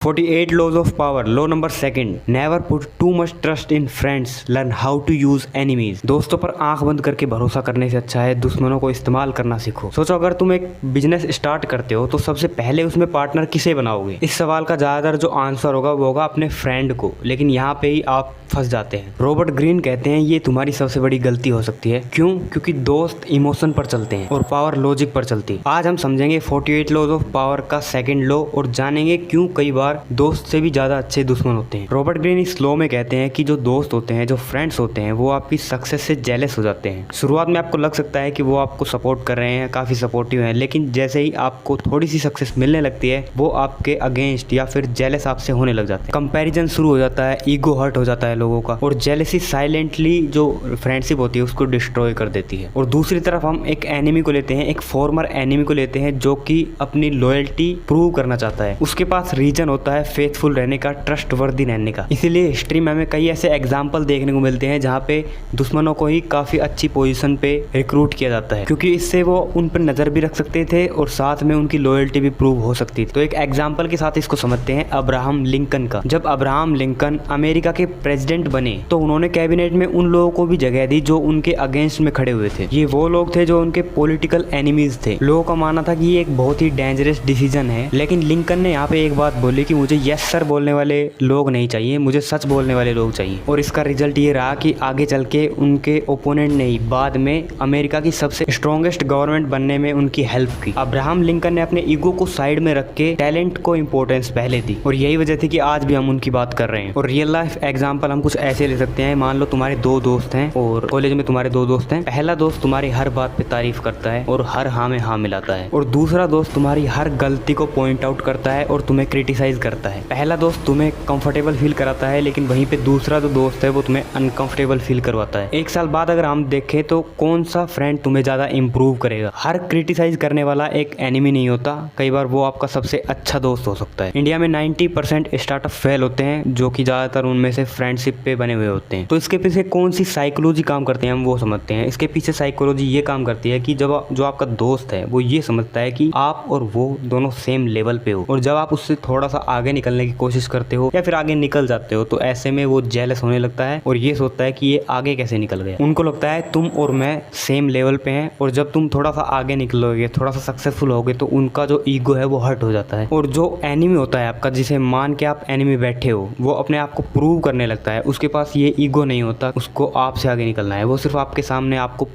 48 laws of power. Law number second. Never put too much trust in friends. Learn how to use enemies. दोस्तों पर आंख बंद करके भरोसा करने से अच्छा है दुश्मनों को इस्तेमाल करना सीखो। सोचो अगर तुम एक बिजनेस स्टार्ट करते हो तो सबसे पहले उसमें पार्टनर किसे बनाओगे? इस सवाल का ज्यादातर जो आंसर होगा वो होगा अपने फ्रेंड को, लेकिन यहाँ पे ही आप फंस जाते हैं। रॉबर्ट ग्रीन कहते हैं ये तुम्हारी सबसे बड़ी गलती हो सकती है। क्यों? क्योंकि दोस्त इमोशन पर चलते हैं और पावर लॉजिक पर चलती है। आज हम समझेंगे 48 लॉज ऑफ पावर का सेकंड लॉ और जानेंगे क्यों कई बार दोस्त से भी ज्यादा अच्छे दुश्मन होते हैं। रॉबर्ट ग्रीन इस लॉ में कहते हैं कि जो दोस्त होते हैं, जो फ्रेंड्स होते हैं, वो आपकी सक्सेस से जेलस हो जाते हैं। शुरुआत में आपको लग सकता है कि वो आपको सपोर्ट कर रहे हैं, काफी सपोर्टिव हैं, लेकिन जैसे ही आपको थोड़ी सी सक्सेस मिलने लगती है वो आपके अगेंस्ट या फिर जेलस आपसे होने लग जाते हैं। कंपैरिजन शुरू हो जाता है, ईगो हर्ट हो जाता है लोगों का, और जेलसी साइलेंटली जो फ्रेंडशिप होती है उसको डिस्ट्रॉय कर देती है। और दूसरी तरफ हम एक एनिमी को लेते हैं, एक फॉर्मर एनिमी को लेते हैं जो कि अपनी लॉयल्टी प्रूव करना चाहता है। उसके पास रीजन होता है फेथफुल रहने का, ट्रस्ट वर्दी रहने का। इसीलिए हिस्ट्री में हमें कई ऐसे एग्जाम्पल देखने को मिलते हैं जहाँ पे दुश्मनों को ही काफी अच्छी पोजीशन पे रिक्रूट किया जाता है, क्योंकि इससे वो उन पर नजर भी रख सकते थे और साथ में उनकी लॉयल्टी भी प्रूव हो सकती थी। तो एक एग्जाम्पल के साथ इसको समझते हैं अब्राहम लिंकन का। जब अब्राहम लिंकन अमेरिका के प्रेसिडेंट बने तो उन्होंने कैबिनेट में उन लोगों को भी जगह दी जो उनके अगेंस्ट में खड़े हुए थे। ये वो लोग थे जो उनके पॉलिटिकल एनिमीज थे। लोगों का मानना था कि ये एक बहुत ही डेंजरस डिसीजन है, लेकिन लिंकन ने यहाँ पे एक बात बोली कि मुझे यस सर बोलने वाले लोग नहीं चाहिए, मुझे सच बोलने वाले लोग चाहिए। और इसका रिजल्ट ये रहा कि आगे चल के उनके ओपोनेंट ने ही बाद में अमेरिका की सबसे स्ट्रॉन्गेस्ट गवर्नमेंट बनने में उनकी हेल्प की। अब्राहम लिंकन ने अपने ईगो को साइड में रख के टैलेंट को इंपॉर्टेंस पहले दी, और यही वजह थी कि आज भी हम उनकी बात कर रहे हैं। और रियल लाइफ एग्जाम्पल हम कुछ ऐसे ले सकते हैं। मान लो तुम्हारे दो दोस्त हैं और कॉलेज में तुम्हारे दो दोस्त हैं। पहला दोस्त तुम्हारी हर बात पे तारीफ करता है और हर हाँ में हाँ मिलाता है, और दूसरा दोस्त तुम्हारी हर गलती को पॉइंट आउट करता है और तुम्हें क्रिटिसाइज करता है। पहला दोस्त तुम्हें कंफर्टेबल फील कराता है, लेकिन वहीं पे दूसरा जो दोस्त है वो तुम्हें अनकंफर्टेबल फील करवाता है। एक साल बाद अगर हम देखें तो कौन सा फ्रेंड तुम्हें ज्यादा इंप्रूव करेगा? हर क्रिटिसाइज करने वाला एक एनिमी नहीं होता, कई बार वो आपका सबसे अच्छा दोस्त हो सकता है। इंडिया में 90% स्टार्टअप फेल होते हैं, जो कि ज्यादातर उनमें से फ्रेंडशिप पे बने हुए होते हैं। तो इसके पीछे कौन सी साइकोलॉजी काम करते हैं हम वो समझते हैं। इसके पीछे साइकोलॉजी ये काम करती है कि जब जो आपका दोस्त है वो ये समझता है कि आप और वो दोनों सेम लेवल पे हो, और जब आप उससे थोड़ा सा आगे निकलने की कोशिश करते हो या फिर आगे निकल जाते हो तो ऐसे में वो जेलस होने लगता है और ये सोचता है कि ये आगे कैसे निकल गया। उनको लगता है तुम और मैं सेम लेवल पे हैं, और जब तुम थोड़ा सा आगे निकलोगे, थोड़ा सा सक्सेसफुल होगे, तो उनका जो ईगो है वो हर्ट हो जाता है। और जो एनिमी होता है आपका, जिसे मान के आप एनिमी बैठे हो, वो अपने आप को प्रूव करने लगता है। उसके पास ये ईगो नहीं होता, उसको आपसे आगे निकलना है। वो सिर्फ आपके सामने आपको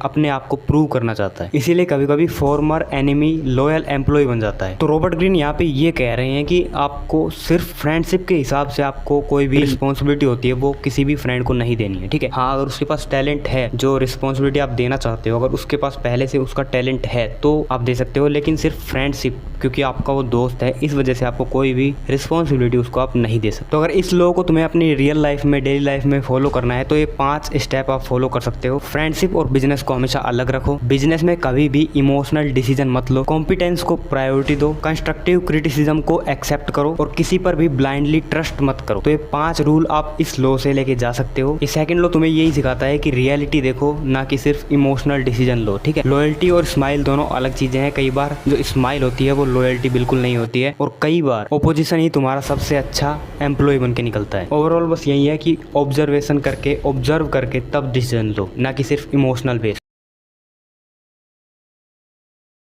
अपने आप को प्रूव करना चाहता है। इसीलिए कभी कभी फॉर्मर एनिमी लॉयल एम्प्लॉय बन जाता है। तो रॉबर्ट ग्रीन यहाँ पे ये कह रहे हैं कि आपको सिर्फ फ्रेंडशिप के हिसाब से आपको कोई भी रिस्पॉन्सिबिलिटी होती है वो किसी भी फ्रेंड को नहीं देनी है, ठीक है। हाँ, अगर उसके पास टैलेंट है, जो रिस्पॉन्सिबिलिटी आप देना चाहते हो, अगर उसके पास पहले से उसका टैलेंट है तो आप दे सकते हो, लेकिन सिर्फ फ्रेंडशिप, क्योंकि आपका वो दोस्त है, इस वजह से आपको कोई भी रिस्पॉन्सिबिलिटी उसको आप नहीं दे सकते। तो अगर इस लॉ को तुम्हें अपनी रियल लाइफ में, डेली लाइफ में फॉलो करना है तो ये 5 स्टेप आप फॉलो कर सकते हो। फ्रेंडशिप और बिजनेस को हमेशा अलग रखो। बिजनेस में कभी भी इमोशनल डिसीजन मत लो। कॉम्पिटेंस को प्रायोरिटी दो। कंस्ट्रक्टिव क्रिटिसिज्म को एक्सेप्ट करो और किसी पर भी ब्लाइंडली ट्रस्ट मत करो। तो ये 5 रूल आप इस लॉ से लेके जा सकते हो। ये सेकंड लॉ तुम्हें यही सिखाता है कि रियलिटी देखो, ना कि सिर्फ इमोशनल डिसीजन लो, ठीक है। लॉयल्टी और स्माइल दोनों अलग चीजें हैं। कई बार जो स्माइल होती है वो लॉयल्टी बिल्कुल नहीं होती है, और कई बार ओपोजिशन ही तुम्हारा सबसे अच्छा एम्प्लॉय बन के निकलता है। ओवरऑल बस यही है कि ऑब्जर्व करके तब डिसीजन लो, ना कि सिर्फ इमोशनल बेस।